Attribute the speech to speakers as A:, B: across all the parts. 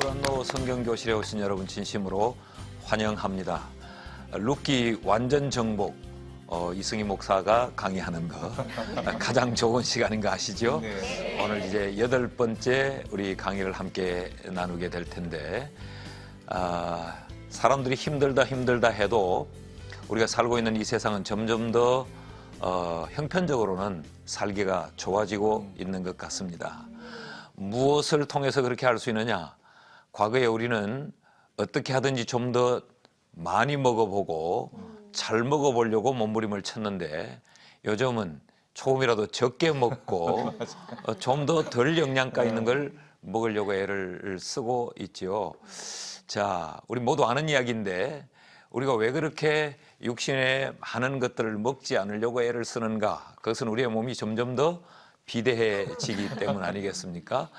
A: 주간로 성경교실에 오신 여러분 진심으로 환영합니다. 룻기 완전 정복 이승희 목사가 강의하는 거 가장 좋은 시간인 거 아시죠?
B: 네.
A: 오늘 이제 8번째 우리 강의를 함께 나누게 될 텐데 사람들이 힘들다 해도 우리가 살고 있는 이 세상은 점점 더 형편적으로는 살기가 좋아지고 있는 것 같습니다. 무엇을 통해서 그렇게 할 수 있느냐? 과거에 우리는 어떻게 하든지 좀 더 많이 먹어보고 잘 먹어보려고 몸부림을 쳤는데 요즘은 조금이라도 적게 먹고 좀 더 덜 영양가 있는 걸 먹으려고 애를 쓰고 있죠. 자, 우리 모두 아는 이야기인데 우리가 왜 그렇게 육신에 많은 것들을 먹지 않으려고 애를 쓰는가? 그것은 우리의 몸이 점점 더 비대해지기 때문 아니겠습니까?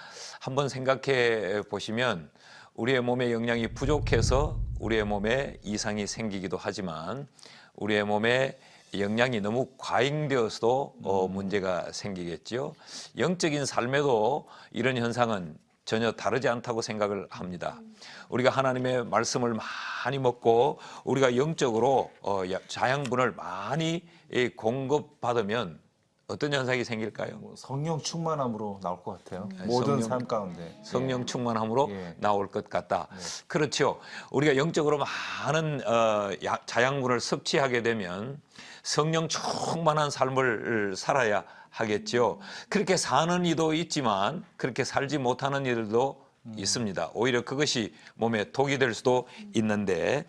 A: 한번 생각해 보시면 우리의 몸에 영양이 부족해서 우리의 몸에 이상이 생기기도 하지만 우리의 몸에 영양이 너무 과잉되어서도 문제가 생기겠죠. 영적인 삶에도 이런 현상은 전혀 다르지 않다고 생각을 합니다. 우리가 하나님의 말씀을 많이 먹고 우리가 영적으로 자양분을 많이 공급받으면 어떤 현상이 생길까요?
B: 성령 충만함으로 나올 것 같아요. 모든 삶 가운데.
A: 성령 충만함으로
B: 예.
A: 나올 것 같다.
B: 예.
A: 그렇죠. 우리가 영적으로 많은 자양분을 섭취하게 되면 성령 충만한 삶을 살아야 하겠죠. 그렇게 사는 이도 있지만 그렇게 살지 못하는 이들도 있습니다. 오히려 그것이 몸에 독이 될 수도 있는데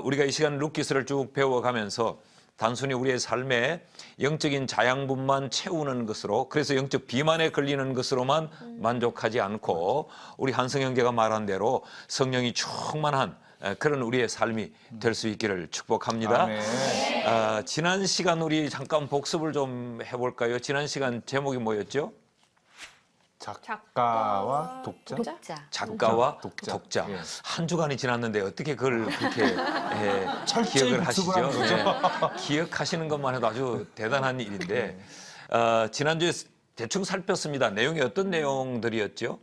A: 우리가 이 시간 룻기서를 쭉 배워가면서 단순히 우리의 삶에 영적인 자양분만 채우는 것으로 그래서 영적 비만에 걸리는 것으로만 만족하지 않고 우리 한성 형제가 말한 대로 성령이 충만한 그런 우리의 삶이 될 수 있기를 축복합니다. 지난 시간 우리 잠깐 복습을 좀 해볼까요? 지난 시간 제목이 뭐였죠?
B: 작가와 독자?
A: 작가와
B: 독자.
A: 독자.
B: 예.
A: 한 주간이 지났는데 어떻게 그걸 그렇게
B: 철저히
A: 기억을 하시죠?
B: 복습을 하는 거죠.
A: 기억하시는 것만 해도 아주 대단한 일인데 지난주에 대충 살폈습니다. 내용이 어떤 내용들이었죠?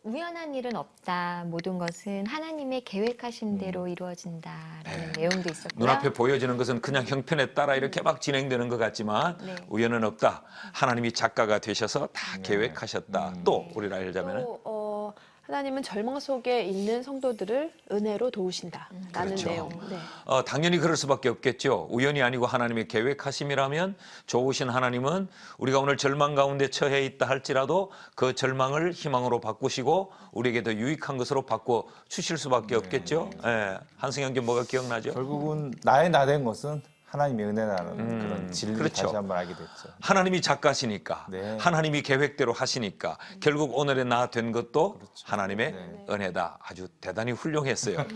C: 우연한 일은 없다. 모든 것은 하나님의 계획하신 대로 이루어진다라는 내용도 있었고요.
A: 눈앞에 보여지는 것은 그냥 형편에 따라 이렇게 막 진행되는 것 같지만
C: 네.
A: 우연은 없다. 하나님이 작가가 되셔서 다 계획하셨다. 또 우리를 알자면
D: 또 하나님은 절망 속에 있는 성도들을 은혜로 도우신다라는
A: 그렇죠.
D: 내용. 네.
A: 당연히 그럴 수밖에 없겠죠. 우연이 아니고 하나님의 계획하심이라면 좋으신 하나님은 우리가 오늘 절망 가운데 처해 있다 할지라도 그 절망을 희망으로 바꾸시고 우리에게 더 유익한 것으로 바꿔 주실 수밖에 없겠죠. 예. 한승현 씨 뭐가 기억나죠?
B: 결국은 나의 나된 것은 하나님의 은혜라는 그런 진리를
A: 그렇죠.
B: 다시 한번 알게 됐죠.
A: 하나님이 작가시니까
B: 네.
A: 하나님이 계획대로 하시니까 결국 오늘의 나 된 것도 하나님의
B: 네.
A: 은혜다. 아주 대단히 훌륭했어요.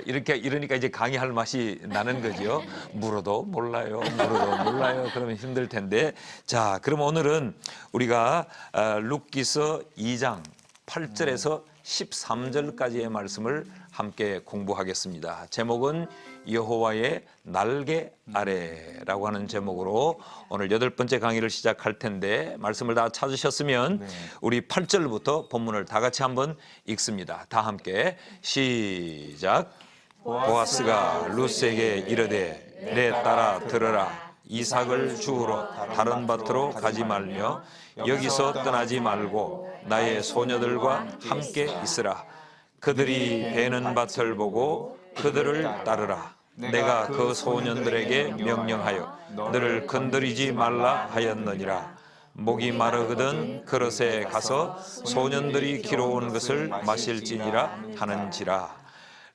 A: 이러니까 이제 강의할 맛이 나는 거죠. 물어도 몰라요. 그러면 힘들 텐데. 자, 그럼 오늘은 우리가 룻기서 2장 8절에서 13절까지의 말씀을 함께 공부하겠습니다. 제목은 여호와의 날개 아래라고 하는 제목으로 오늘 8번째 강의를 시작할 텐데 말씀을 다 찾으셨으면 우리 8절부터 본문을 다 같이 한번 읽습니다. 다 함께 시작. 보아스가 룻에게 이르되 내 딸아 들으라. 이삭을 주우러 다른 밭으로 가지 말며 여기서 떠나지 말고 나의 소녀들과 함께 있으라. 그들이 베는 밭을 보고 그들을 따르라. 내가 그 소년들에게 명령하여 너를 건드리지 말라 하였느니라. 목이 마르거든 그릇에 가서 소년들이 기러온 것을 마실지니라 하는지라.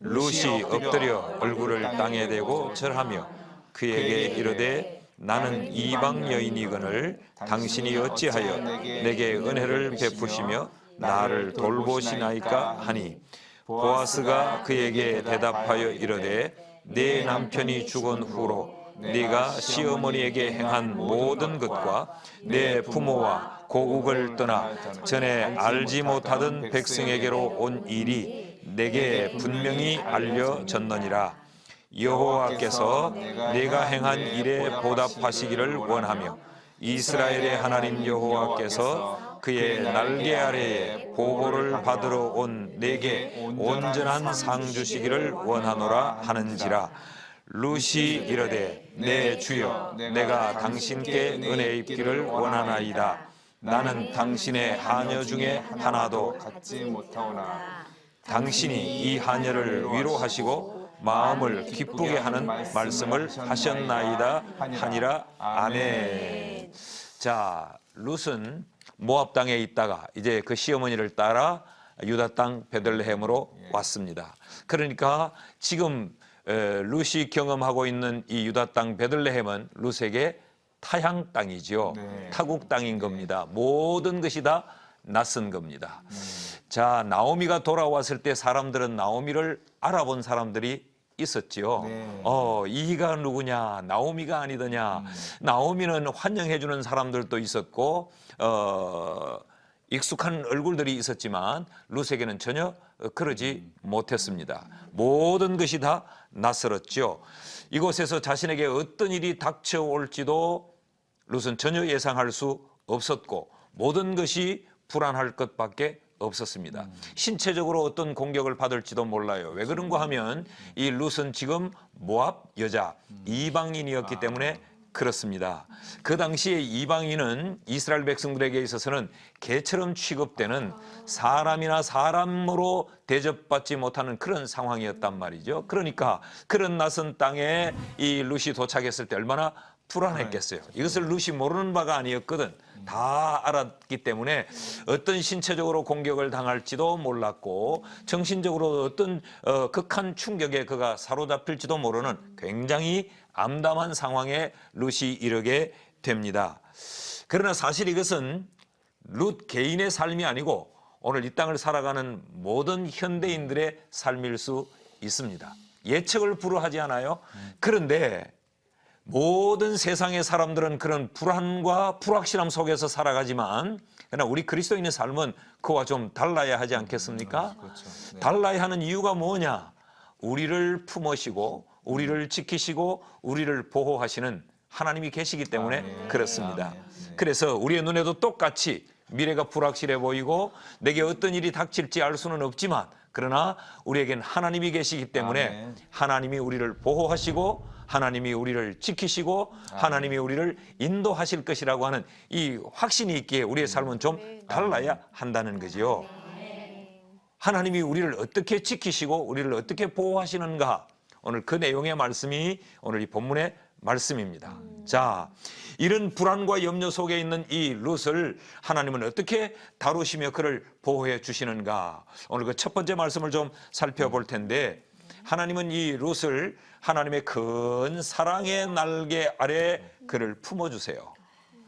A: 룻이 엎드려 얼굴을 땅에 대고 절하며 그에게 이르되 나는 이방 여인이거늘 당신이 어찌하여 내게 은혜를 베푸시며 나를 돌보시나이까 하니 보아스가 그에게 대답하여 이르되 내 남편이 죽은 후로 네가 시어머니에게 행한 모든 것과 내 부모와 고국을 떠나 전에 알지 못하던 백성에게로 온 일이 내게 분명히 알려졌느니라. 여호와께서 내가 행한 일에 보답하시기를 원하며 이스라엘의 하나님 여호와께서 그의 날개 아래에 보고를 받으러 온 내게 온전한 상 주시기를 원하노라 하는지라. 룻이 이르되 내 주여 내가 당신께 은혜 입기를 원하나이다. 나는 당신의 하녀 중에 하나도
B: 갖지 못하오나
A: 당신이 이 하녀를 위로하시고 마음을 기쁘게 하는 말씀을 하셨나이다 하니라. 아멘. 자, 룻은 모압 땅에 있다가 이제 그 시어머니를 따라 유다 땅 베들레헴으로 왔습니다. 그러니까 지금 룻이 경험하고 있는 이 유다 땅 베들레헴은 룻에게 타향 땅이지요.
B: 네.
A: 타국 땅인 겁니다. 모든 것이 다 낯선 겁니다. 자, 나오미가 돌아왔을 때 사람들은 나오미를 알아본 사람들이 있었지요.
B: 네.
A: 이가 누구냐, 나오미가 아니더냐. 나오미는 환영해 주는 사람들도 있었고 익숙한 얼굴들이 있었지만 룻에게는 전혀 그러지 못했습니다. 모든 것이 다 낯설었죠. 이곳에서 자신에게 어떤 일이 닥쳐올지도 룻은 전혀 예상할 수 없었고 모든 것이 불안할 것밖에 없었습니다. 신체적으로 어떤 공격을 받을지도 몰라요. 왜 그런가 하면 이 룻은 지금 모압 여자 이방인이었기 때문에 그렇습니다. 그 당시에 이방인은 이스라엘 백성들에게 있어서는 개처럼 취급되는 사람이나 사람으로 대접받지 못하는 그런 상황이었단 말이죠. 그러니까 그런 낯선 땅에 이 룻이 도착했을 때 얼마나 불안했겠어요. 이것을 룻이 모르는 바가 아니었거든. 다 알았기 때문에 어떤 신체적으로 공격을 당할지도 몰랐고 정신적으로 어떤 극한 충격에 그가 사로잡힐지도 모르는 굉장히 암담한 상황에 룻이 이르게 됩니다. 그러나 사실 이것은 룻 개인의 삶이 아니고 오늘 이 땅을 살아가는 모든 현대인들의 삶일 수 있습니다. 예측을 불허하지 않아요. 그런데 모든 세상의 사람들은 그런 불안과 불확실함 속에서 살아가지만 그러나 우리 그리스도인의 삶은 그와 좀 달라야 하지 않겠습니까?
B: 그렇죠. 네.
A: 달라야 하는 이유가 뭐냐? 우리를 품으시고 우리를 지키시고 우리를 보호하시는 하나님이 계시기 때문에
B: 아멘.
A: 그렇습니다.
B: 아멘. 네.
A: 그래서 우리의 눈에도 똑같이 미래가 불확실해 보이고 내게 어떤 일이 닥칠지 알 수는 없지만 그러나 우리에겐 하나님이 계시기 때문에
B: 아멘.
A: 하나님이 우리를 보호하시고 하나님이 우리를 지키시고 하나님이 우리를 인도하실 것이라고 하는 이 확신이 있기에 우리의 삶은 좀 달라야 한다는 거지요. 하나님이 우리를 어떻게 지키시고 우리를 어떻게 보호하시는가, 오늘 그 내용의 말씀이 오늘 이 본문의 말씀입니다. 자, 이런 불안과 염려 속에 있는 이 룻을 하나님은 어떻게 다루시며 그를 보호해 주시는가, 오늘 그 첫 번째 말씀을 좀 살펴볼 텐데, 하나님은 이 룻을 하나님의 큰 사랑의 날개 아래 그를 품어주세요.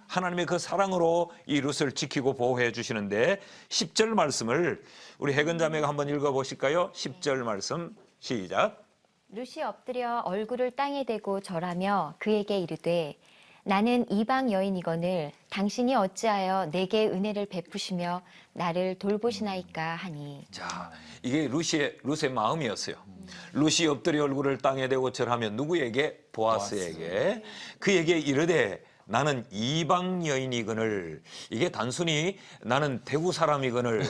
A: 하나님의 그 사랑으로 이 룻을 지키고 보호해 주시는데 10절 말씀을 우리 혜근 자매가 한번 읽어보실까요? 10절 말씀 시작.
C: 룻이 엎드려 얼굴을 땅에 대고 절하며 그에게 이르되 나는 이방 여인이거늘 당신이 어찌하여 내게 은혜를 베푸시며 나를 돌보시나이까 하니.
A: 자, 이게 룻의 마음이었어요. 룻이 엎드려 얼굴을 땅에 대고 절하며 누구에게? 보아스에게. 그에게 이르되 나는 이방 여인이거늘, 이게 단순히 나는 대구 사람이거늘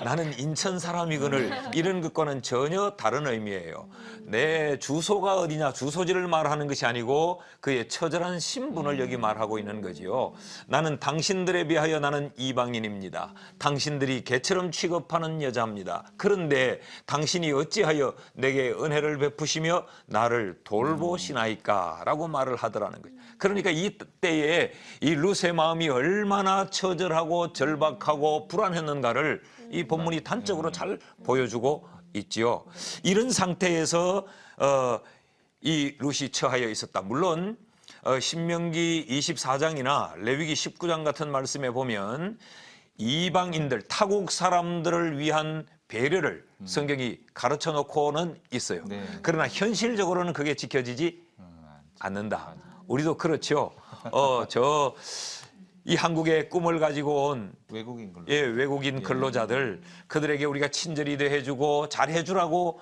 A: 나는 인천 사람이거늘 이런 것과는 전혀 다른 의미예요. 내 주소가 어디냐, 주소지를 말하는 것이 아니고 그의 처절한 신분을 여기 말하고 있는 거지요. 나는 당신들에 비하여 나는 이방인입니다. 당신들이 개처럼 취급하는 여자입니다. 그런데 당신이 어찌하여 내게 은혜를 베푸시며 나를 돌보시나이까 라고 말을 하더라는 거죠. 그러니까 이때에 이 룻의 마음이 얼마나 처절하고 절박하고 불안했는가를 이 본문이 단적으로 잘 보여주고 있지요. 이런 상태에서 이 룻이 처하여 있었다. 물론 신명기 24장이나 레위기 19장 같은 말씀에 보면 이방인들, 타국 사람들을 위한 배려를 성경이 가르쳐 놓고는 있어요.
B: 네.
A: 그러나 현실적으로는 그게 지켜지지 않는다. 우리도 그렇죠. 이 한국의 꿈을 가지고 온
B: 외국인 걸로.
A: 외국인 근로자들, 그들에게 우리가 친절히 대해주고 잘해주라고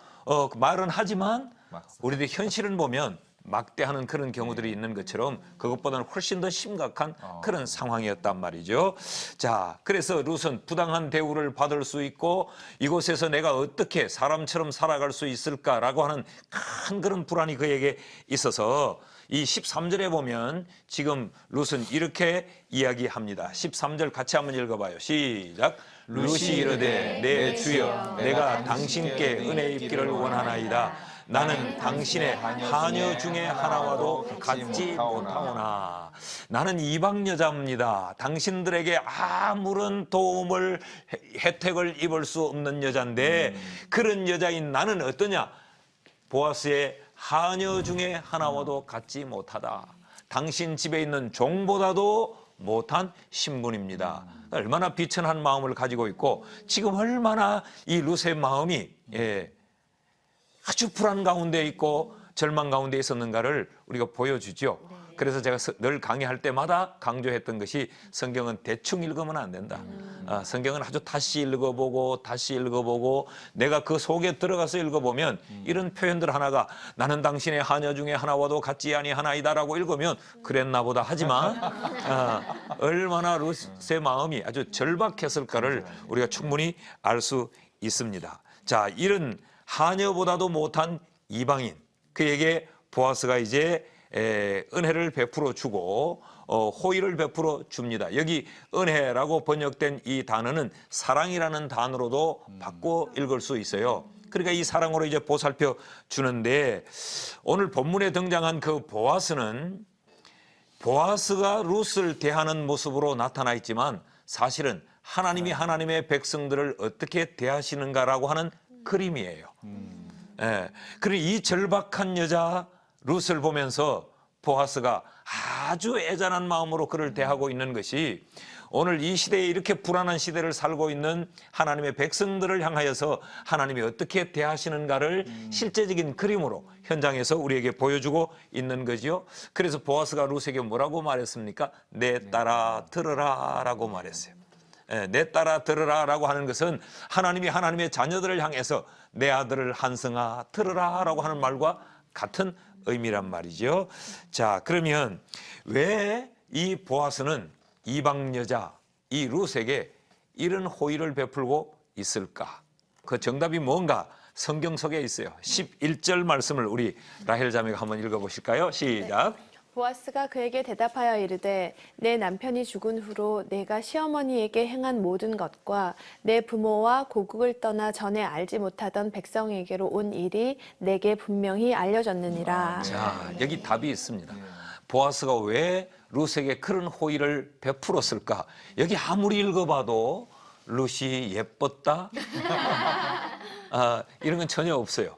A: 말은 하지만
B: 막상.
A: 우리들 현실은 보면 막대하는 그런 경우들이 있는 것처럼 그것보다는 훨씬 더 심각한 그런 상황이었단 말이죠. 자, 그래서 룻은 부당한 대우를 받을 수 있고 이곳에서 내가 어떻게 사람처럼 살아갈 수 있을까라고 하는 큰 그런 불안이 그에게 있어서 이 13절에 보면 지금 룻은 이렇게 이야기합니다. 13절 같이 한번 읽어봐요. 시작. 룻이 이르되 내 주여 내가 당신께 은혜 입기를 원하나이다. 나는 당신의 하녀 중에 하나와도 같지 못하오나. 나는 이방 여자입니다. 당신들에게 아무런 도움을 혜택을 입을 수 없는 여자인데 그런 여자인 나는 어떠냐? 보아스의 하녀 중에 하나와도 같지 못하다. 당신 집에 있는 종보다도 못한 신분입니다. 얼마나 비천한 마음을 가지고 있고 지금 얼마나 이 룻의 마음이 아주 불안 가운데 있고 절망 가운데 있었는가를 우리가 보여주죠. 그래서 제가 늘 강의할 때마다 강조했던 것이 성경은 대충 읽으면 안 된다. 성경은 아주 다시 읽어보고 내가 그 속에 들어가서 읽어보면 이런 표현들 하나가 나는 당신의 하녀 중에 하나와도 같지 아니하나이다라고 읽으면 그랬나 보다 하지만 얼마나 룻의 마음이 아주 절박했을까를 우리가 충분히 알 수 있습니다. 자, 이런 하녀보다도 못한 이방인, 그에게 보아스가 이제 은혜를 베풀어 주고 호의를 베풀어 줍니다. 여기 은혜라고 번역된 이 단어는 사랑이라는 단어로도 바꿔 읽을 수 있어요. 그러니까 이 사랑으로 이제 보살펴 주는데 오늘 본문에 등장한 그 보아스는 보아스가 룻을 대하는 모습으로 나타나 있지만 사실은 하나님이 하나님의 백성들을 어떻게 대하시는가라고 하는 그림이에요. 그리고 이 절박한 여자 룻을 보면서 보아스가 아주 애잔한 마음으로 그를 대하고 있는 것이 오늘 이 시대에 이렇게 불안한 시대를 살고 있는 하나님의 백성들을 향하여서 하나님이 어떻게 대하시는가를 실제적인 그림으로 현장에서 우리에게 보여주고 있는 거죠. 그래서 보아스가 룻에게 뭐라고 말했습니까? 내 딸아 들으라 라고 말했어요. 내 딸아 들으라 라고 하는 것은 하나님이 하나님의 자녀들을 향해서 내 아들을 한성아 들으라 라고 하는 말과 같은 의미란 말이죠. 자, 그러면 왜 이 보아스는 이방 여자 이 룻에게 이런 호의를 베풀고 있을까? 그 정답이 뭔가 성경 속에 있어요. 11절 말씀을 우리 라헬 자매가 한번 읽어보실까요? 시작.
D: 보아스가 그에게 대답하여 이르되 내 남편이 죽은 후로 내가 시어머니에게 행한 모든 것과 내 부모와 고국을 떠나 전에 알지 못하던 백성에게로 온 일이 내게 분명히 알려졌느니라.
A: 자, 여기 답이 있습니다. 보아스가 왜 룻에게 그런 호의를 베풀었을까? 여기 아무리 읽어봐도 룻이 예뻤다? 이런 건 전혀 없어요.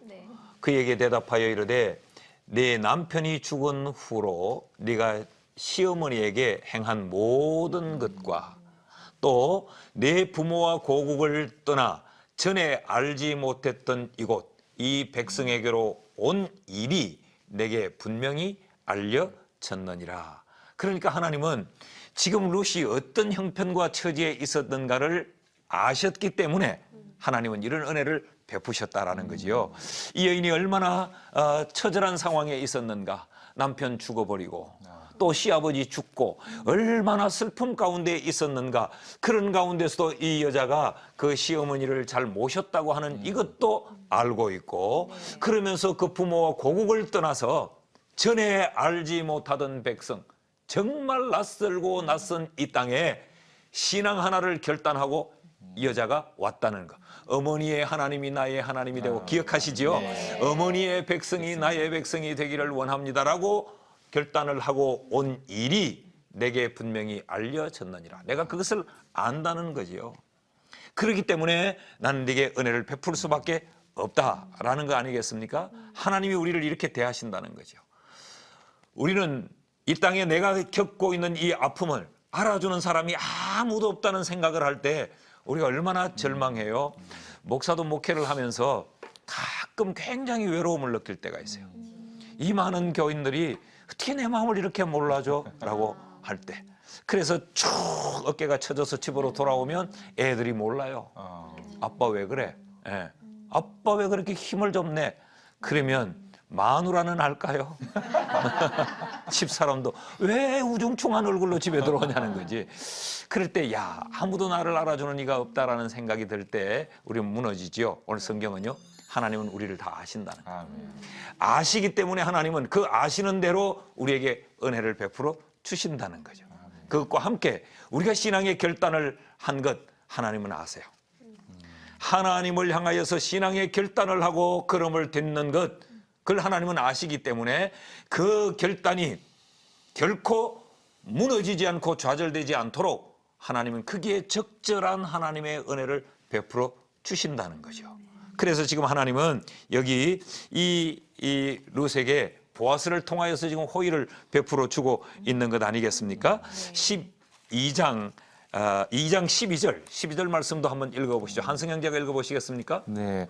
A: 그에게 대답하여 이르되 내 남편이 죽은 후로 네가 시어머니에게 행한 모든 것과 또 내 부모와 고국을 떠나 전에 알지 못했던 이곳 이 백성에게로 온 일이 내게 분명히 알려졌느니라. 그러니까 하나님은 지금 룻이 어떤 형편과 처지에 있었던가를 아셨기 때문에 하나님은 이런 은혜를 베푸셨다라는 거지요. 이 여인이 얼마나 처절한 상황에 있었는가. 남편 죽어버리고 또 시아버지 죽고 얼마나 슬픔 가운데 있었는가. 그런 가운데서도 이 여자가 그 시어머니를 잘 모셨다고 하는 이것도 알고 있고 그러면서 그 부모와 고국을 떠나서 전에 알지 못하던 백성 정말 낯설고 낯선 이 땅에 신앙 하나를 결단하고 이 여자가 왔다는 거. 어머니의 하나님이 나의 하나님이 되고 기억하시지요? 어머니의 백성이 나의 백성이 되기를 원합니다라고 결단을 하고 온 일이 내게 분명히 알려졌느니라. 내가 그것을 안다는 거지요. 그렇기 때문에 나는 네게 은혜를 베풀 수밖에 없다라는 거 아니겠습니까? 하나님이 우리를 이렇게 대하신다는 거죠. 우리는 이 땅에 내가 겪고 있는 이 아픔을 알아주는 사람이 아무도 없다는 생각을 할 때 우리가 얼마나 절망해요. 목사도 목회를 하면서 가끔 굉장히 외로움을 느낄 때가 있어요. 이 많은 교인들이 어떻게 내 마음을 이렇게 몰라줘? 라고 할 때. 그래서 쭉 어깨가 쳐져서 집으로 돌아오면 애들이 몰라요. 아빠 왜 그래? 아빠 왜 그렇게 힘을 좀 내? 그러면 마누라는 알까요? 집사람도 왜 우중충한 얼굴로 집에 들어오냐는 거지. 그럴 때 야, 아무도 나를 알아주는 이가 없다라는 생각이 들 때 우리는 무너지죠. 오늘 성경은요, 하나님은 우리를 다 아신다는 거예요.
B: 아멘.
A: 아시기 때문에 하나님은 그 아시는 대로 우리에게 은혜를 베풀어 주신다는 거죠. 그것과 함께 우리가 신앙의 결단을 한 것 하나님은 아세요. 하나님을 향하여서 신앙의 결단을 하고 걸음을 딛는 것, 그걸 하나님은 아시기 때문에 그 결단이 결코 무너지지 않고 좌절되지 않도록 하나님은 거기에 적절한 하나님의 은혜를 베풀어 주신다는 거죠. 그래서 지금 하나님은 여기 이 룻에게 보아스를 통하여서 지금 호의를 베풀어 주고 있는 것 아니겠습니까? 2장 12절 말씀도 한번 읽어보시죠. 한승형제가 읽어보시겠습니까?
B: 네.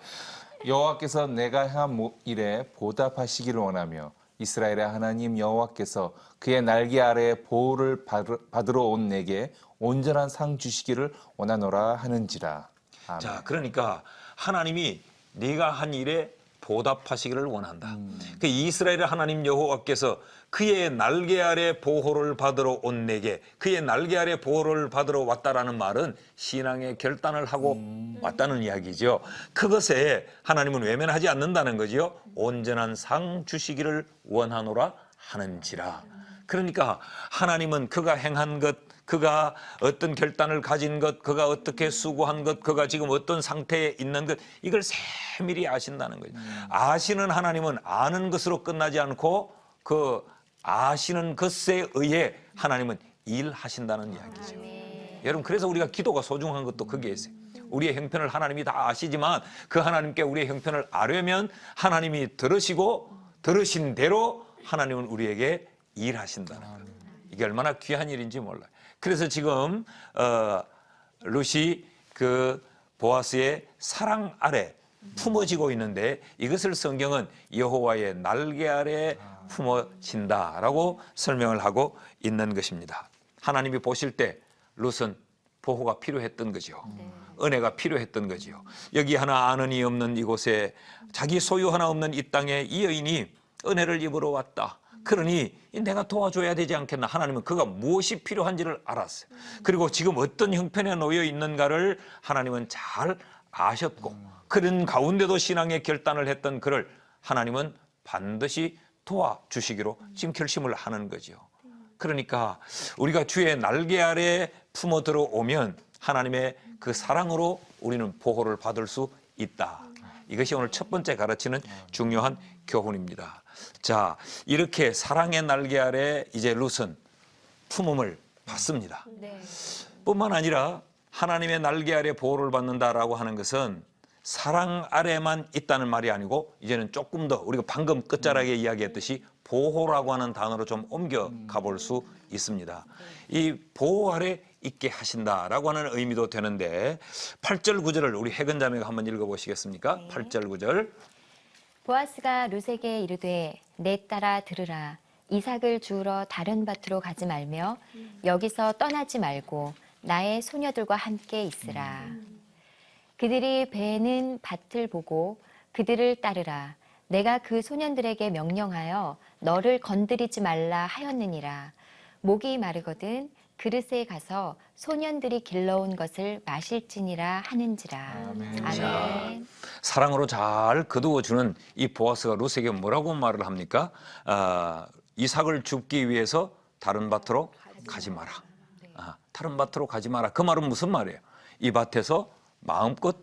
B: 여호와께서 내가 행한 일에 보답하시기를 원하며 이스라엘의 하나님 여호와께서 그의 날개 아래에 보호를 받으러 온 내게 온전한 상 주시기를 원하노라 하는지라. 아멘.
A: 자, 그러니까 하나님이 네가 한 일에 보답하시기를 원한다. 그 이스라엘의 하나님 여호와께서 그의 날개 아래 보호를 받으러 온 내게, 그의 날개 아래 보호를 받으러 왔다라는 말은 신앙의 결단을 하고 왔다는 이야기죠. 그것에 하나님은 외면하지 않는다는 거지요. 온전한 상 주시기를 원하노라 하는지라. 그러니까 하나님은 그가 행한 것, 그가 어떤 결단을 가진 것, 그가 어떻게 수고한 것, 그가 지금 어떤 상태에 있는 것, 이걸 세밀히 아신다는 거죠. 아시는 하나님은 아는 것으로 끝나지 않고 그 아시는 것에 의해 하나님은 일하신다는 이야기죠. 여러분, 그래서 우리가 기도가 소중한 것도 거기에 있어요. 우리의 형편을 하나님이 다 아시지만 그 하나님께 우리의 형편을 아려면 하나님이 들으시고 들으신 대로 하나님은 우리에게 일하신다는 거예요. 이게 얼마나 귀한 일인지 몰라요. 그래서 지금 룻이 그 보아스의 사랑 아래 품어지고 있는데 이것을 성경은 여호와의 날개 아래 품어진다라고 설명을 하고 있는 것입니다. 하나님이 보실 때 룻은 보호가 필요했던 거죠. 은혜가 필요했던 거죠. 여기 하나 아는 이 없는 이곳에 자기 소유 하나 없는 이 땅에 이 여인이 은혜를 입으러 왔다. 그러니 내가 도와줘야 되지 않겠나. 하나님은 그가 무엇이 필요한지를 알았어요. 그리고 지금 어떤 형편에 놓여 있는가를 하나님은 잘 아셨고 그런 가운데도 신앙의 결단을 했던 그를 하나님은 반드시 도와주시기로 지금 결심을 하는 거죠. 그러니까 우리가 주의 날개 아래 품어 들어오면 하나님의 그 사랑으로 우리는 보호를 받을 수 있다. 이것이 오늘 첫 번째 가르치는 중요한 교훈입니다. 자, 이렇게 사랑의 날개 아래 이제 룻은 품음을 받습니다. 뿐만 아니라 하나님의 날개 아래 보호를 받는다라고 하는 것은 사랑 아래만 있다는 말이 아니고 이제는 조금 더 우리가 방금 끝자락에 이야기했듯이 보호라고 하는 단어로 좀 옮겨가 볼 수 있습니다. 이 보호 아래 있게 하신다라고 하는 의미도 되는데 8절 9절을 우리 해근 자매가 한번 읽어보시겠습니까?
C: 네.
A: 8절 9절.
C: 보아스가 룻에게 이르되 내 딸아 들으라. 이삭을 주우러 다른 밭으로 가지 말며 여기서 떠나지 말고 나의 소녀들과 함께 있으라. 그들이 베는 밭을 보고 그들을 따르라. 내가 그 소년들에게 명령하여 너를 건드리지 말라 하였느니라. 목이 마르거든 그릇에 가서 소년들이 길러온 것을 마실지니라 하는지라.
B: 아멘.
C: 아멘.
A: 사랑으로 잘 거두어주는 이 보아스가 룻에게 뭐라고 말을 합니까? 이삭을 줍기 위해서 다른 밭으로 가지 마라. 다른 밭으로 가지 마라. 그 말은 무슨 말이에요? 이 밭에서 마음껏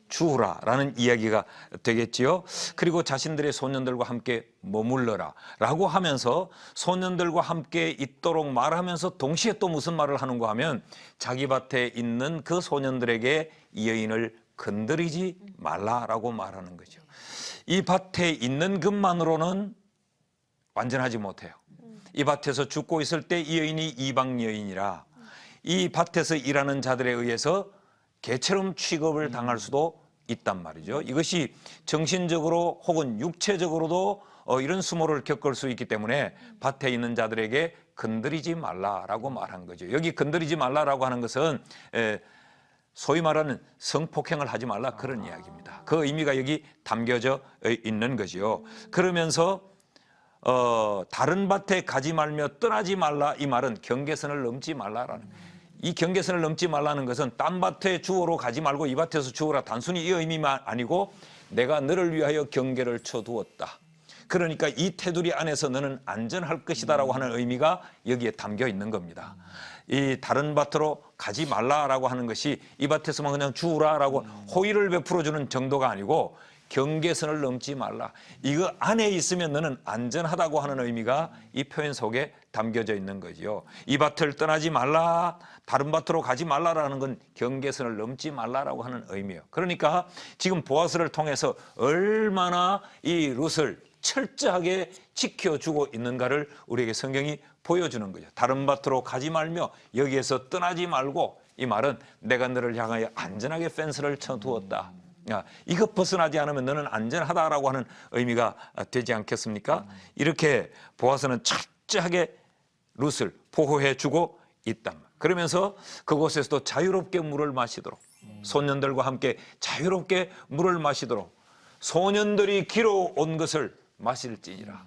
A: 주우라라는 이야기가 되겠지요. 그리고 자신들의 소년들과 함께 머물러라 라고 하면서 소년들과 함께 있도록 말하면서 동시에 또 무슨 말을 하는가 하면 자기 밭에 있는 그 소년들에게 이 여인을 건드리지 말라라고 말하는 거죠. 이 밭에 있는 것만으로는 완전하지 못해요. 이 밭에서 죽고 있을 때 이 여인이 이방 여인이라 이 밭에서 일하는 자들에 의해서 개처럼 취급을 당할 수도 있단 말이죠. 이것이 정신적으로 혹은 육체적으로도 이런 수모를 겪을 수 있기 때문에 밭에 있는 자들에게 건드리지 말라라고 말한 거죠. 여기 건드리지 말라라고 하는 것은 소위 말하는 성폭행을 하지 말라 그런 이야기입니다. 그 의미가 여기 담겨져 있는 거지요. 그러면서 다른 밭에 가지 말며 떠나지 말라 이 말은 경계선을 넘지 말라라는 이 경계선을 넘지 말라는 것은 딴 밭에 주워로 가지 말고 이 밭에서 주워라 단순히 이 의미만 아니고 내가 너를 위하여 경계를 쳐두었다. 그러니까 이 테두리 안에서 너는 안전할 것이다라고 하는 의미가 여기에 담겨 있는 겁니다. 이 다른 밭으로 가지 말라라고 하는 것이 이 밭에서만 그냥 주우라라고 호의를 베풀어 주는 정도가 아니고 경계선을 넘지 말라. 이거 안에 있으면 너는 안전하다고 하는 의미가 이 표현 속에 담겨져 있는 거지요. 이 밭을 떠나지 말라, 다른 밭으로 가지 말라라는 건 경계선을 넘지 말라라고 하는 의미예요. 그러니까 지금 보아스를 통해서 얼마나 이 룻을 철저하게 지켜주고 있는가를 우리에게 성경이 보여주는 거죠. 다른 밭으로 가지 말며 여기에서 떠나지 말고 이 말은 내가 너를 향하여 안전하게 펜스를 쳐두었다. 이것 벗어나지 않으면 너는 안전하다라고 하는 의미가 되지 않겠습니까? 이렇게 보아스는 철저하게 룻을 보호해주고 있단 말이에요. 그러면서 그곳에서도 자유롭게 물을 마시도록 소년들과 함께 자유롭게 물을 마시도록 소년들이 길어온 것을 마실지니라.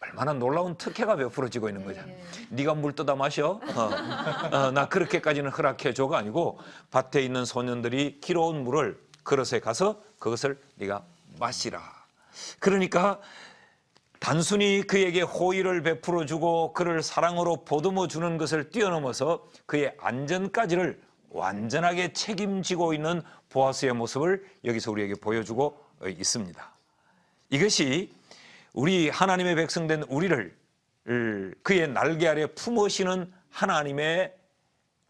A: 얼마나 놀라운 특혜가 베풀어지고 있는 거잖아. 네가 물 떠다 마셔? 나 그렇게까지는 허락해줘가 아니고 밭에 있는 소년들이 길어온 물을 그릇에 가서 그것을 네가 마시라. 그러니까 단순히 그에게 호의를 베풀어주고 그를 사랑으로 보듬어주는 것을 뛰어넘어서 그의 안전까지를 완전하게 책임지고 있는 보아스의 모습을 여기서 우리에게 보여주고 있습니다. 이것이 우리 하나님의 백성된 우리를 그의 날개 아래 품으시는 하나님의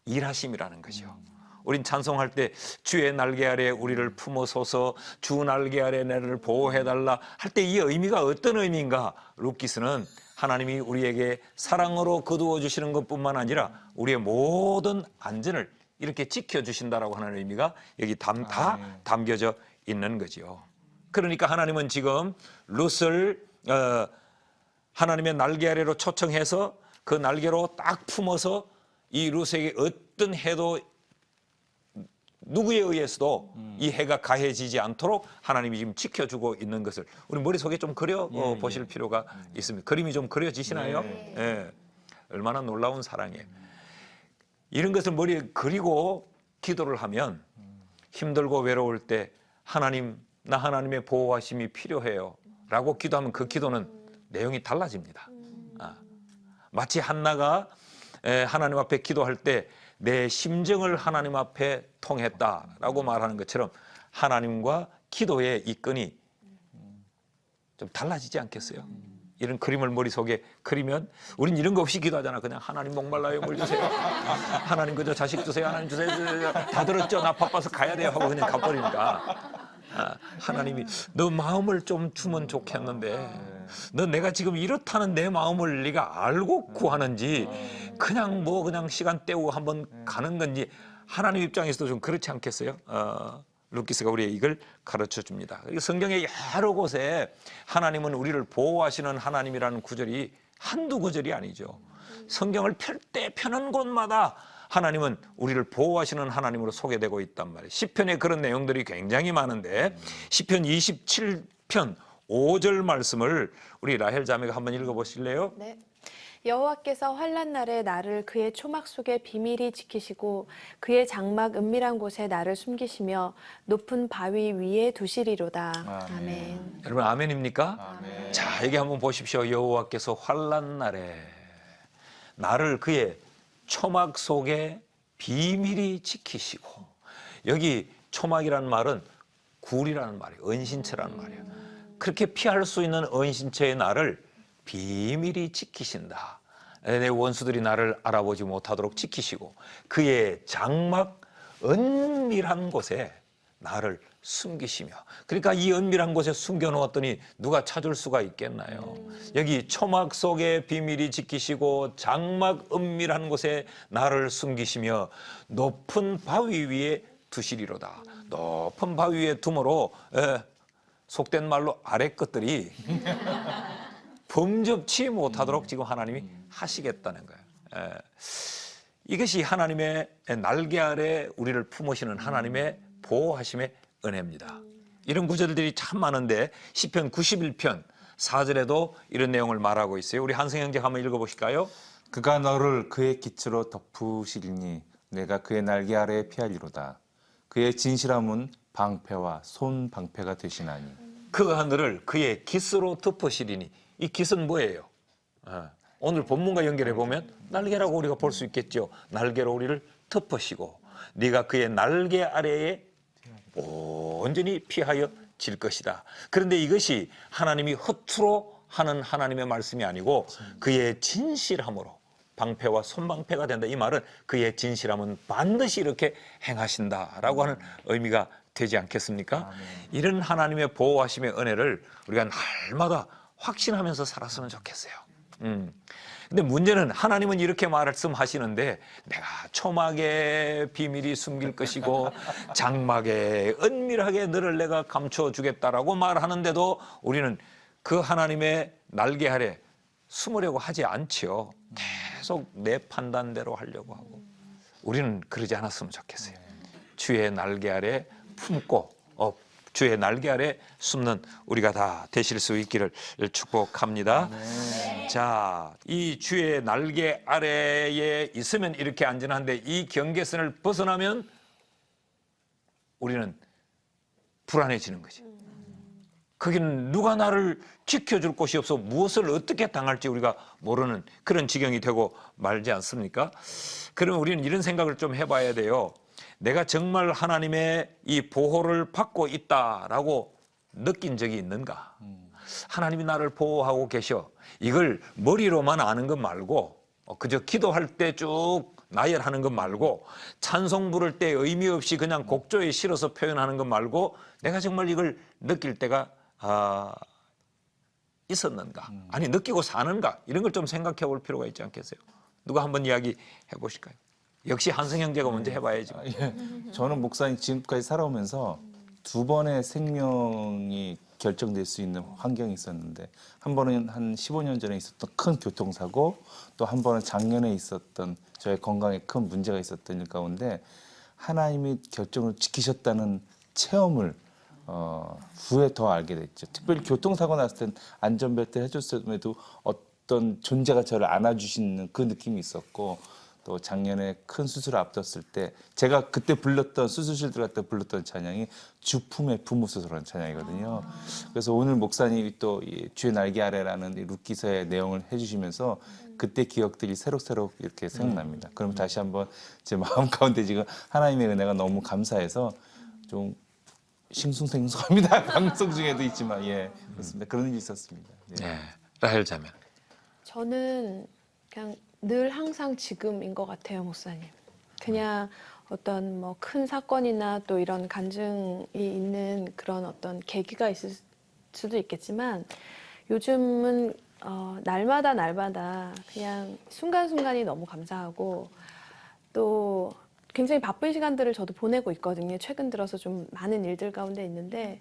A: 일하심이라는 거죠. 우린 찬송할 때 주의 날개 아래 우리를 품어소서 주 날개 아래 나를 보호해달라 할 때 이 의미가 어떤 의미인가? 룻기스는 하나님이 우리에게 사랑으로 거두어 주시는 것뿐만 아니라 우리의 모든 안전을 이렇게 지켜주신다라고 하는 의미가 여기 다 담겨져 있는 거죠. 그러니까 하나님은 지금 룻을 하나님의 날개 아래로 초청해서 그 날개로 딱 품어서 이 룻에게 어떤 해도 누구에 의해서도 이 해가 가해지지 않도록 하나님이 지금 지켜주고 있는 것을 우리 머릿속에 좀 그려 보실 필요가 있습니다. 그림이 좀 그려지시나요? 예. 얼마나 놀라운 사랑이에요. 이런 것을 머리에 그리고 기도를 하면 힘들고 외로울 때 하나님, 나 하나님의 보호하심이 필요해요 라고 기도하면 그 기도는 내용이 달라집니다. 마치 한나가 하나님 앞에 기도할 때 내 심정을 하나님 앞에 통했다라고 말하는 것처럼 하나님과 기도의 이 끈이 좀 달라지지 않겠어요? 이런 그림을 머릿속에 그리면 우린 이런 거 없이 기도하잖아. 그냥 하나님 목말라요 물 주세요. 하나님 그저 자식 주세요. 하나님 주세요. 다 들었죠? 나 바빠서 가야 돼요 하고 그냥 가버리니까 하나님이 너 마음을 좀 주면 좋겠는데 너 내가 지금 이렇다는 내 마음을 네가 알고 구하는지 그냥 그냥 시간 때우고 한번 가는 건지 하나님 입장에서도 좀 그렇지 않겠어요? 룻기스가 우리에게 이걸 가르쳐 줍니다. 성경의 여러 곳에 하나님은 우리를 보호하시는 하나님이라는 구절이 한두 구절이 아니죠. 성경을 펼 때 펴는 곳마다 하나님은 우리를 보호하시는 하나님으로 소개되고 있단 말이에요. 시편에 그런 내용들이 굉장히 많은데 시편 27편 5절 말씀을 우리 라헬 자매가 한번 읽어보실래요?
D: 네. 여호와께서 환난 날에 나를 그의 초막 속에 비밀히 지키시고 그의 장막 은밀한 곳에 나를 숨기시며 높은 바위 위에 두시리로다. 아멘.
A: 여러분 아멘입니까?
B: 아멘.
A: 자, 여기 한번 보십시오. 여호와께서 환난 날에 나를 그의 초막 속에 비밀히 지키시고 여기 초막이라는 말은 굴이라는 말이에요. 은신처라는 말이에요. 그렇게 피할 수 있는 은신처의 나를 비밀히 지키신다. 내 원수들이 나를 알아보지 못하도록 지키시고 그의 장막 은밀한 곳에 나를 숨기시며 그러니까 이 은밀한 곳에 숨겨놓았더니 누가 찾을 수가 있겠나요? 여기 초막 속에 비밀히 지키시고 장막 은밀한 곳에 나를 숨기시며 높은 바위 위에 두시리로다. 높은 바위 위에 둠으로 속된 말로 아래 것들이 범접치 못하도록 지금 하나님이 하시겠다는 거예요. 이것이 하나님의 날개 아래 우리를 품으시는 하나님의 보호하심의 은혜입니다. 이런 구절들이 참 많은데 시편 91편 4절에도 이런 내용을 말하고 있어요. 우리 한승 형제 한번 읽어보실까요?
B: 그가 너를 그의 깃으로 덮으시리니 내가 그의 날개 아래에 피하리로다. 그의 진실함은 방패와 손 방패가 되시나니.
A: 그 하늘을 그의 깃으로 덮으시리니. 이 깃은 뭐예요? 오늘 본문과 연결해 보면 날개라고 우리가 볼 수 있겠죠. 날개로 우리를 덮으시고 네가 그의 날개 아래에 온전히 피하여 질 것이다. 그런데 이것이 하나님이 허투루 하는 하나님의 말씀이 아니고 그의 진실함으로 방패와 손방패가 된다. 이 말은 그의 진실함은 반드시 이렇게 행하신다라고 하는 의미가 되지 않겠습니까? 이런 하나님의 보호하심의 은혜를 우리가 날마다 확신하면서 살았으면 좋겠어요. 근데 문제는 하나님은 이렇게 말씀하시는데 내가 초막에 비밀이 숨길 것이고 장막에 은밀하게 너를 내가 감춰주겠다라고 말하는데도 우리는 그 하나님의 날개 아래 숨으려고 하지 않지요. 계속 내 판단대로 하려고 하고. 우리는 그러지 않았으면 좋겠어요. 주의 날개 아래 품고 주의 날개 아래 숨는 우리가 다 되실 수 있기를 축복합니다. 자, 이 주의 날개 아래에 있으면 이렇게 안전한데 이 경계선을 벗어나면 우리는 불안해지는 거지. 거기는 누가 나를 지켜줄 곳이 없어 무엇을 어떻게 당할지 우리가 모르는 그런 지경이 되고 말지 않습니까? 그러면 우리는 이런 생각을 좀 해봐야 돼요. 내가 정말 하나님의 이 보호를 받고 있다라고 느낀 적이 있는가? 하나님이 나를 보호하고 계셔. 이걸 머리로만 아는 것 말고 그저 기도할 때 쭉 나열하는 것 말고 찬송 부를 때 의미 없이 그냥 곡조에 실어서 표현하는 것 말고 내가 정말 이걸 느낄 때가 있었는가? 아니 느끼고 사는가? 이런 걸 좀 생각해 볼 필요가 있지 않겠어요? 누가 한번 이야기해 보실까요? 역시 한승 형제가 먼저 해봐야지.
B: 저는 목사님 지금까지 살아오면서 두 번의 생명이 결정될 수 있는 환경이 있었는데 한 번은 한 15년 전에 있었던 큰 교통사고 또 한 번은 작년에 있었던 저의 건강에 큰 문제가 있었던 일 가운데 하나님이 결정을 지키셨다는 체험을 후에 더 알게 됐죠. 특별히 교통사고 났을 땐 안전벨트 해줬음에도 어떤 존재가 저를 안아주시는 그 느낌이 있었고 또 작년에 큰 수술을 앞뒀을 때 제가 그때 불렀던 수술실 들어갈 때 불렀던 찬양이 주품의 부모소서라는 찬양이거든요. 그래서 오늘 목사님이 또 이 주의 날개 아래라는 이 룻기서의 내용을 해주시면서 그때 기억들이 새록새록 이렇게 생각납니다. 그럼 다시 한번 제 마음 가운데 지금 하나님의 은혜가 너무 감사해서 좀 싱숭생숭합니다. 방송 중에도 있지만 그렇습니다. 그런 일이 있었습니다.
A: 네, 라헬 자매.
D: 저는 그냥 늘 항상 지금인 것 같아요, 목사님. 그냥 어떤 뭐 큰 사건이나 또 이런 간증이 있는 그런 어떤 계기가 있을 수도 있겠지만 요즘은 날마다 그냥 순간순간이 너무 감사하고 또 굉장히 바쁜 시간들을 저도 보내고 있거든요. 최근 들어서 좀 많은 일들 가운데 있는데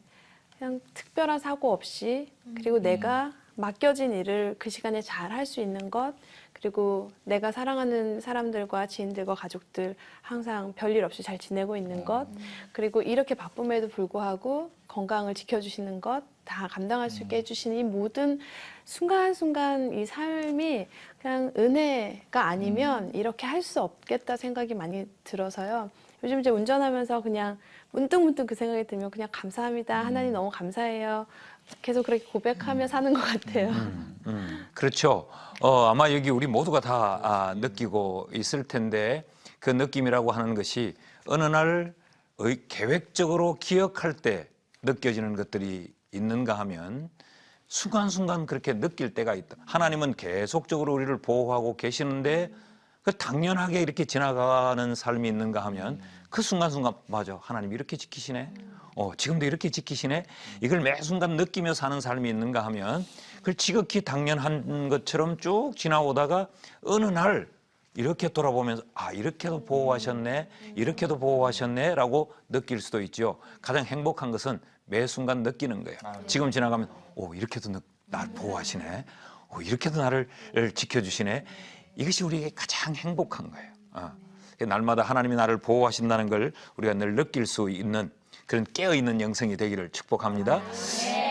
D: 그냥 특별한 사고 없이 그리고 내가 맡겨진 일을 그 시간에 잘 할 수 있는 것 그리고 내가 사랑하는 사람들과 지인들과 가족들 항상 별일 없이 잘 지내고 있는 것 그리고 이렇게 바쁨에도 불구하고 건강을 지켜주시는 것 다 감당할 수 있게 해주시는 이 모든 순간순간 이 삶이 그냥 은혜가 아니면 이렇게 할 수 없겠다 생각이 많이 들어서요. 요즘 이제 운전하면서 그냥 문득문득 그 생각이 들면 그냥 감사합니다. 하나님 너무 감사해요. 계속 그렇게 고백하며 사는 것 같아요.
A: 그렇죠. 아마 여기 우리 모두가 다 느끼고 있을 텐데 그 느낌이라고 하는 것이 어느 날 계획적으로 기억할 때 느껴지는 것들이 있는가 하면 순간순간 그렇게 느낄 때가 있다. 하나님은 계속적으로 우리를 보호하고 계시는데 그 당연하게 이렇게 지나가는 삶이 있는가 하면 그 순간순간 맞아. 하나님 이렇게 지키시네. 지금도 이렇게 지키시네. 이걸 매 순간 느끼며 사는 삶이 있는가 하면 그걸 지극히 당연한 것처럼 쭉 지나오다가 어느 날 이렇게 돌아보면서 이렇게도 보호하셨네. 이렇게도 보호하셨네 라고 느낄 수도 있죠. 가장 행복한 것은 매 순간 느끼는 거예요. 지금 지나가면 이렇게도 날 보호하시네. 이렇게도 나를 지켜주시네. 이것이 우리에게 가장 행복한 거예요. 날마다 하나님이 나를 보호하신다는 걸 우리가 늘 느낄 수 있는 그런 깨어있는 영성이 되기를 축복합니다.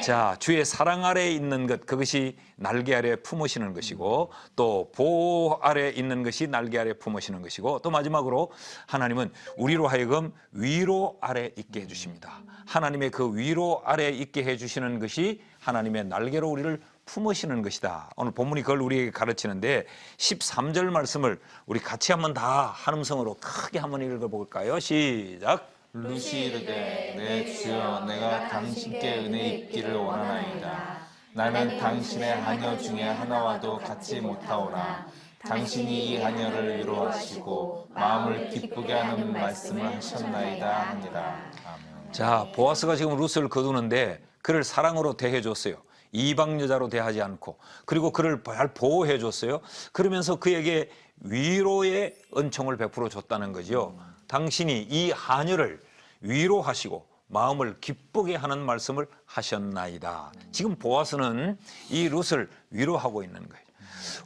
A: 자, 주의 사랑 아래에 있는 것, 그것이 날개 아래 품으시는 것이고, 또 보호 아래에 있는 것이 날개 아래 품으시는 것이고, 또 마지막으로 하나님은 우리로 하여금 위로 아래 있게 해주십니다. 하나님의 그 위로 아래 있게 해주시는 것이 하나님의 날개로 우리를 품으시는 것이다. 오늘 본문이 그걸 우리에게 가르치는데 13절 말씀을 우리 같이 한번 다 한음성으로 크게 한번 읽어볼까요? 시작.
B: 루시 이르되 내 주여 내가 당신께 은혜 입기를 원하나이다. 나는 당신의 하녀 중에 하나와도 같지 못하오나 당신이 이 하녀를 위로하시고 마음을 기쁘게 하는 말씀을 하셨나이다 하니라. 아멘.
A: 자, 보아스가 지금 루스를 거두는데 그를 사랑으로 대해줬어요. 이방 여자로 대하지 않고, 그리고 그를 잘 보호해줬어요. 그러면서 그에게 위로의 은총을 베풀어 줬다는 거죠. 당신이 이 하녀를 위로하시고 마음을 기쁘게 하는 말씀을 하셨나이다. 지금 보아스는 이 룻을 위로하고 있는 거예요.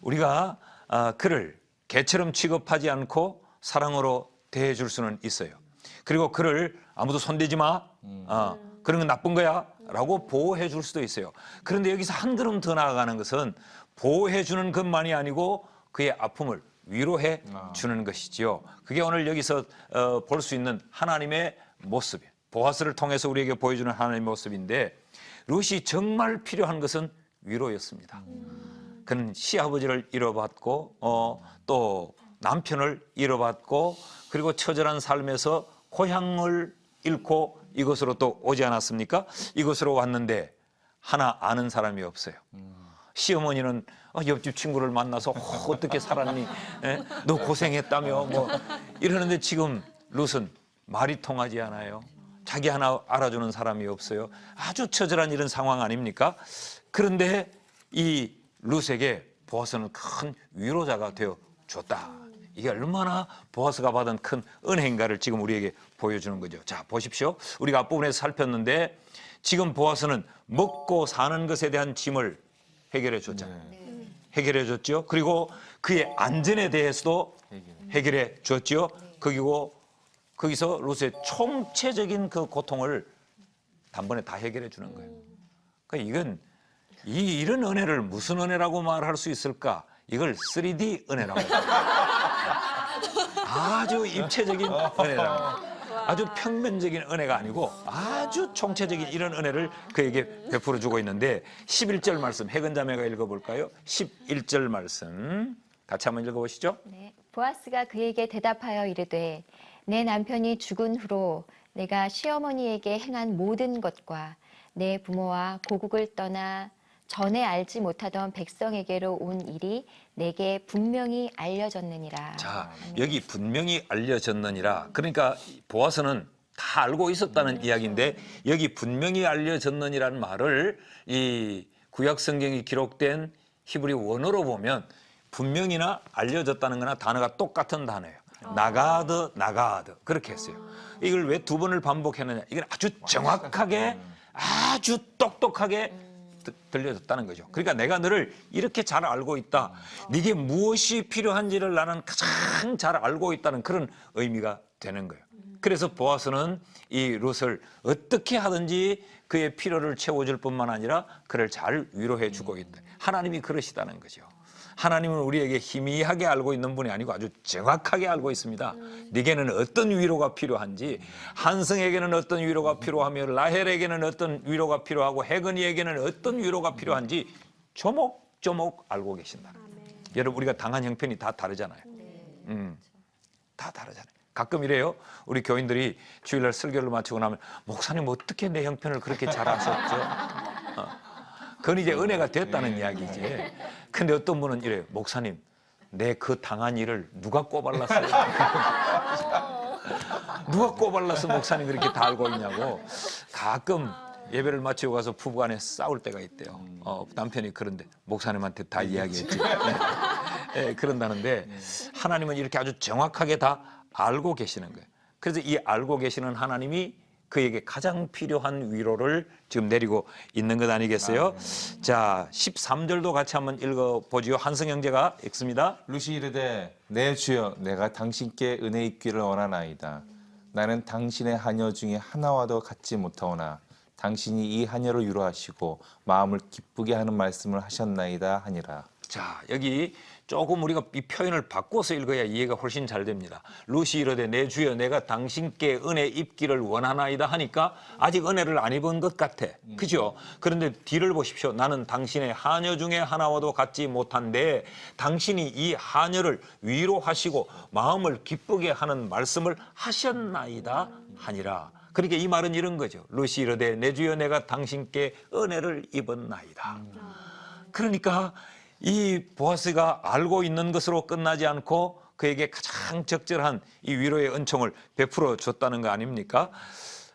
A: 우리가 그를 개처럼 취급하지 않고 사랑으로 대해줄 수는 있어요. 그리고 그를 아무도 손대지 마, 그런 건 나쁜 거야 라고 보호해 줄 수도 있어요. 그런데 여기서 한 걸음 더 나아가는 것은 보호해 주는 것만이 아니고 그의 아픔을 위로해 주는 것이지요. 그게 오늘 여기서 볼 수 있는 하나님의 모습이에요. 보아스를 통해서 우리에게 보여주는 하나님의 모습인데, 룻이 정말 필요한 것은 위로였습니다. 그는 시아버지를 잃어봤고 또 남편을 잃어봤고, 그리고 처절한 삶에서 고향을 잃고 이곳으로 또 오지 않았습니까? 이곳으로 왔는데 하나 아는 사람이 없어요. 시어머니는 옆집 친구를 만나서 어떻게 살았니? 에? 너 고생했다며 뭐 이러는데, 지금 룻은 말이 통하지 않아요. 자기 하나 알아주는 사람이 없어요. 아주 처절한 이런 상황 아닙니까? 그런데 이 룻에게 보아스는 큰 위로자가 되어 줬다. 이게 얼마나 보아스가 받은 큰 은혜인가를 지금 우리에게 보여주는 거죠. 자, 보십시오. 우리가 앞부분에서 살폈는데 지금 보아스는 먹고 사는 것에 대한 짐을 해결해 줬잖아요. 해결해 줬죠. 그리고 그의 안전에 대해서도 해결해 줬죠. 그리고 거기서 룻의 총체적인 그 고통을 단번에 다 해결해 주는 거예요. 그러니까 이건 이런 은혜를 무슨 은혜라고 말할 수 있을까? 이걸 3D 은혜라고 합니다. 아주 입체적인 은혜라고. 아주 평면적인 은혜가 아니고 아주 총체적인 이런 은혜를 그에게 베풀어 주고 있는데, 11절 말씀 해근 자매가 읽어볼까요? 11절 말씀 같이 한번 읽어보시죠.
C: 네, 보아스가 그에게 대답하여 이르되 내 남편이 죽은 후로 내가 시어머니에게 행한 모든 것과 내 부모와 고국을 떠나 전에 알지 못하던 백성에게로 온 일이 내게 분명히 알려졌느니라.
A: 자, 여기 분명히 알려졌느니라. 그러니까 보아스는 다 알고 있었다는 이야기인데, 여기 분명히 알려졌느니라는 말을 이 구약 성경이 기록된 히브리 원어로 보면 분명히나 알려졌다는 거나 단어가 똑같은 단어예요. 나가드 그렇게 했어요. 이걸 왜 두 번을 반복했느냐? 이건 아주 정확하게 아주 똑똑하게 들려졌다는 거죠. 그러니까 내가 너를 이렇게 잘 알고 있다. 네게 무엇이 필요한지를 나는 가장 잘 알고 있다는 그런 의미가 되는 거예요. 그래서 보아스는 이 룻을 어떻게 하든지 그의 필요를 채워줄 뿐만 아니라 그를 잘 위로해 주고 있다. 하나님이 그러시다는 거죠. 하나님은 우리에게 희미하게 알고 있는 분이 아니고 아주 정확하게 알고 있습니다. 네게는 어떤 위로가 필요한지, 한성에게는 어떤 위로가 필요하며 라헬에게는 어떤 위로가 필요하고 해건이에게는 어떤 위로가 필요한지 조목조목 알고 계신다. 여러분, 우리가 당한 형편이 다 다르잖아요. 다 다르잖아요. 가끔 이래요. 우리 교인들이 주일날 설교를 마치고 나면 목사님 어떻게 내 형편을 그렇게 잘 아셨죠? 그건 이제 은혜가 됐다는 이야기지. 근데 어떤 분은 이래요. 목사님, 내 그 당한 일을 누가 꼬발랐어요? 누가 꼬발라서 목사님 그렇게 다 알고 있냐고. 가끔 예배를 마치고 가서 부부간에 싸울 때가 있대요. 남편이 그런데 목사님한테 다 이야기했지. 그런다는데 하나님은 이렇게 아주 정확하게 다 알고 계시는 거예요. 그래서 이 알고 계시는 하나님이 그에게 가장 필요한 위로를 지금 내리고 있는 것 아니겠어요? 자, 13절도 같이 한번 읽어보지요. 한성 형제가 읽습니다.
B: 루시 이르되 내 주여 내가 당신께 은혜 입기를 원하나이다. 나는 당신의 하녀 중에 하나와도 같지 못하오나 당신이 이 하녀를 위로하시고 마음을 기쁘게 하는 말씀을 하셨나이다 하니라.
A: 자, 여기 조금 우리가 이 표현을 바꿔서 읽어야 이해가 훨씬 잘 됩니다. 루시 이르되 내 주여 내가 당신께 은혜 입기를 원하나이다 하니까 아직 은혜를 안 입은 것 같아. 그죠? 그런데 뒤를 보십시오. 나는 당신의 하녀 중에 하나와도 같지 못한데 당신이 이 하녀를 위로하시고 마음을 기쁘게 하는 말씀을 하셨나이다 하니라. 그러니까 이 말은 이런 거죠. 루시 이르되 내 주여 내가 당신께 은혜를 입었나이다. 그러니까 이 보아스가 알고 있는 것으로 끝나지 않고 그에게 가장 적절한 이 위로의 은총을 베풀어 줬다는 거 아닙니까?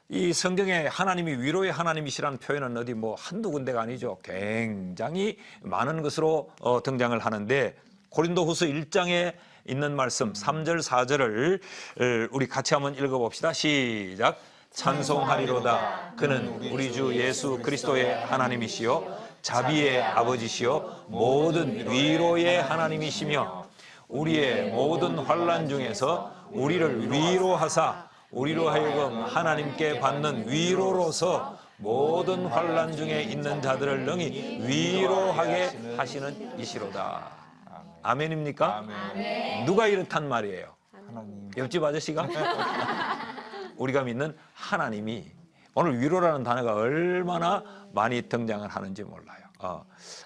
A: 이 성경에 하나님이 위로의 하나님이시라는 표현은 어디 뭐 한두 군데가 아니죠. 굉장히 많은 것으로 등장을 하는데 고린도후서 1장에 있는 말씀 3절 4절을 우리 같이 한번 읽어봅시다. 시작. 찬송하리로다. 그는 우리 주 예수 그리스도의 하나님이시요 자비의 아버지시요 모든 위로의 하나님이시며 우리의 모든 환난 중에서 우리를 위로하사 우리로 하여금 하나님께 받는 위로로서 모든 환난 중에 있는 자들을 능히 위로하게 하시는 이시로다. 아멘입니까? 아멘. 누가 이렇단 말이에요?
B: 하나님.
A: 옆집 아저씨가? 우리가 믿는 하나님이 오늘 위로라는 단어가 얼마나 많이 등장을 하는지 몰라요.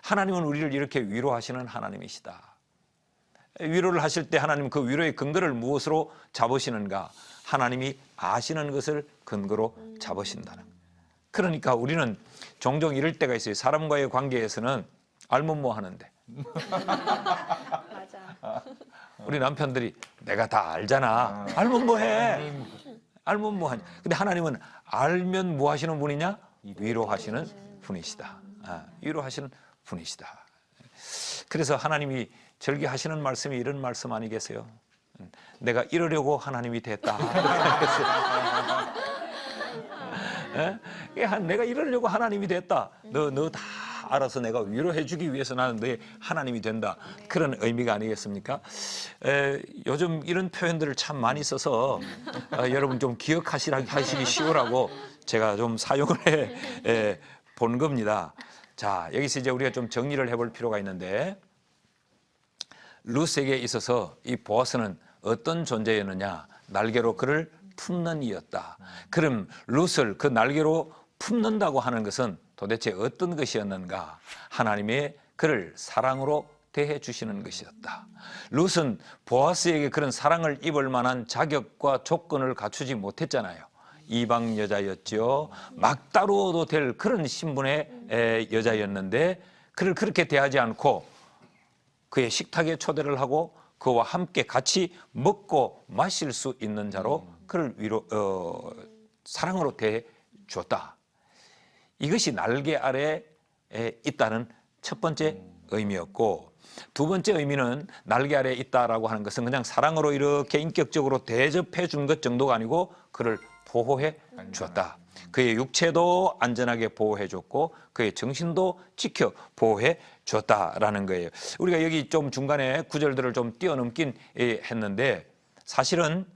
A: 하나님은 우리를 이렇게 위로하시는 하나님이시다. 위로를 하실 때 하나님은 그 위로의 근거를 무엇으로 잡으시는가? 하나님이 아시는 것을 근거로 잡으신다는. 그러니까 우리는 종종 이럴 때가 있어요. 사람과의 관계에서는 알면 뭐 하는데.
D: 맞아.
A: 우리 남편들이 내가 다 알잖아. 알면 뭐 해? 알면 뭐 하냐. 근데 하나님은 알면 뭐 하시는 분이냐? 위로하시는 분이시다. 위로하시는 분이시다. 그래서 하나님이 절기하시는 말씀이 이런 말씀 아니겠어요? 내가 이러려고 하나님이 됐다. 내가 이러려고 하나님이 됐다. 너 다 알아서 내가 위로해 주기 위해서 나는 너의 하나님이 된다. 그런 의미가 아니겠습니까? 요즘 이런 표현들을 참 많이 써서 여러분 좀 기억하시기 쉬우라고 제가 좀 사용을 해 본 겁니다. 자, 여기서 이제 우리가 좀 정리를 해볼 필요가 있는데 룻에게 있어서 이 보아스는 어떤 존재였느냐? 날개로 그를 품는 이였다. 그럼 룻을 그 날개로 품는다고 하는 것은 도대체 어떤 것이었는가? 하나님의 그를 사랑으로 대해 주시는 것이었다. 룻은 보아스에게 그런 사랑을 입을 만한 자격과 조건을 갖추지 못했잖아요. 이방 여자였죠. 막 다루어도 될 그런 신분의 여자였는데 그를 그렇게 대하지 않고 그의 식탁에 초대를 하고 그와 함께 같이 먹고 마실 수 있는 자로 그를 사랑으로 대해 주었다. 이것이 날개 아래에 있다는 첫 번째 의미였고 두 번째 의미는 날개 아래에 있다라고 하는 것은 그냥 사랑으로 이렇게 인격적으로 대접해 준 것 정도가 아니고 그를 보호해 주었다. 그의 육체도 안전하게 보호해 줬고 그의 정신도 지켜 보호해 줬다라는 거예요. 우리가 여기 좀 중간에 구절들을 좀 뛰어넘긴 했는데 사실은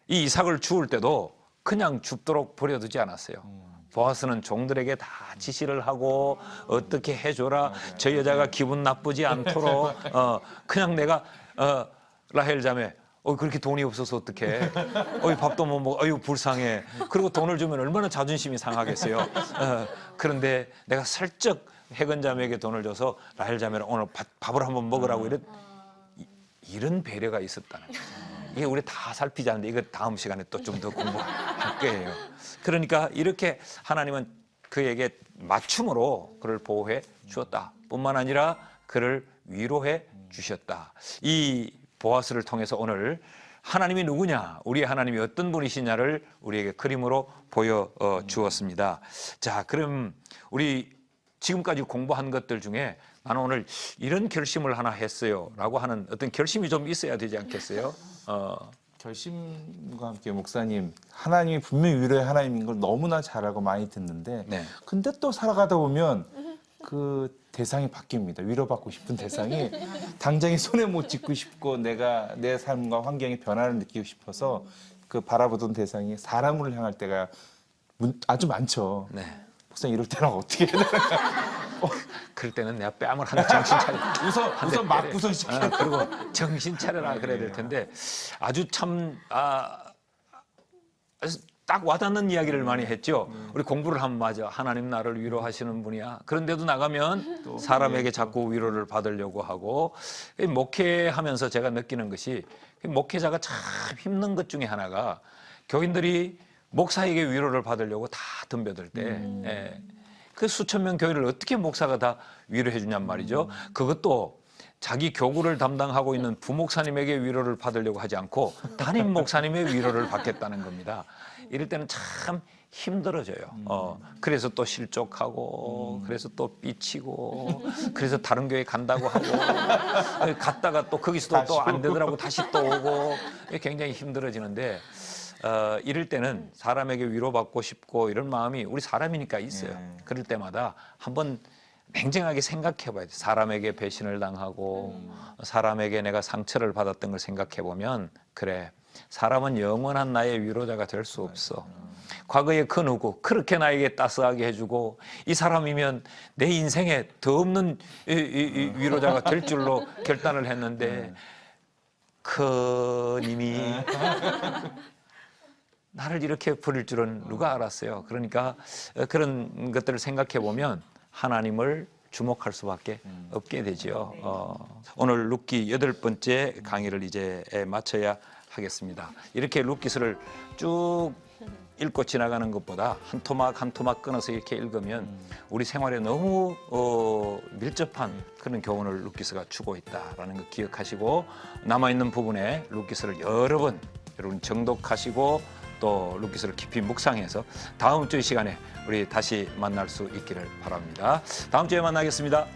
A: 이 이삭을 주울 때도 그냥 죽도록 버려두지 않았어요. 보아스는 종들에게 다 지시를 하고 어떻게 해줘라. 저 여자가 기분 나쁘지 않도록 그냥 내가 라헬 자매 그렇게 돈이 없어서 어떡해. 밥도 못 먹어. 불쌍해. 그리고 돈을 주면 얼마나 자존심이 상하겠어요. 그런데 내가 슬쩍 해건 자매에게 돈을 줘서 라헬 자매를 오늘 밥을 한번 먹으라고 이런 배려가 있었다는 거예요. 이게 우리 다 살피지 않는데 이거 다음 시간에 또 좀 더 공부할 거예요. 그러니까 이렇게 하나님은 그에게 맞춤으로 그를 보호해 주었다. 뿐만 아니라 그를 위로해 주셨다. 이 보아스를 통해서 오늘 하나님이 누구냐, 우리의 하나님이 어떤 분이시냐를 우리에게 그림으로 보여 주었습니다. 자, 그럼 우리 지금까지 공부한 것들 중에 나는 오늘 이런 결심을 하나 했어요 라고 하는 어떤 결심이 좀 있어야 되지 않겠어요?
B: 결심과 함께 목사님, 하나님이 분명히 위로의 하나님인 걸 너무나 잘 알고 많이 듣는데
A: 네.
B: 근데 또 살아가다 보면 그 대상이 바뀝니다. 위로받고 싶은 대상이 당장에 손에 못 쥐고 싶고 내가 내 삶과 환경의 변화를 느끼고 싶어서 그 바라보던 대상이 사람을 향할 때가 아주 많죠.
A: 네.
B: 목사님 이럴 때는 어떻게 해야 되나?
A: 그럴 때는 내가 뺨을 한 대 정신 차려.
B: 우선 맞고선 시켜.
A: 그리고 정신 차려라 그래야 될 텐데 아주 참 딱 와닿는 이야기를 많이 했죠. 우리 공부를 하면 맞아. 하나님 나를 위로하시는 분이야. 그런데도 나가면 사람에게 자꾸 위로를 받으려고 하고 목회하면서 제가 느끼는 것이 목회자가 참 힘든 것 중에 하나가 교인들이 목사에게 위로를 받으려고 다 덤벼들 때 그 수천 명 교회를 어떻게 목사가 다 위로해 주냔 말이죠. 그것도 자기 교구를 담당하고 있는 부목사님에게 위로를 받으려고 하지 않고 담임 목사님의 위로를 받겠다는 겁니다. 이럴 때는 참 힘들어져요. 그래서 또 실족하고, 그래서 또 삐치고, 그래서 다른 교회 간다고 하고, 갔다가 또 거기서도 또 안 되더라고 다시 또 오고, 굉장히 힘들어지는데, 이럴 때는 사람에게 위로받고 싶고 이런 마음이 우리 사람이니까 있어요. 그럴 때마다 한번 냉정하게 생각해 봐야 돼요. 사람에게 배신을 당하고 사람에게 내가 상처를 받았던 걸 생각해 보면 그래, 사람은 영원한 나의 위로자가 될 수 없어. 과거의 그 누구 그렇게 나에게 따스하게 해주고 이 사람이면 내 인생에 더 없는 이 위로자가 될 줄로 결단을 했는데 그 님이 나를 이렇게 버릴 줄은 누가 알았어요. 그러니까 그런 것들을 생각해 보면 하나님을 주목할 수밖에 없게 되죠. 오늘 룻기 8번째 강의를 이제 마쳐야 하겠습니다. 이렇게 룻기서를 쭉 읽고 지나가는 것보다 한 토막 한 토막 끊어서 이렇게 읽으면 우리 생활에 너무 밀접한 그런 교훈을 룻기서가 주고 있다라는 거 기억하시고 남아있는 부분에 룻기서를 여러 번 여러분 정독하시고 또 룻기서를 깊이 묵상해서 다음 주 이 시간에 우리 다시 만날 수 있기를 바랍니다. 다음 주에 만나겠습니다.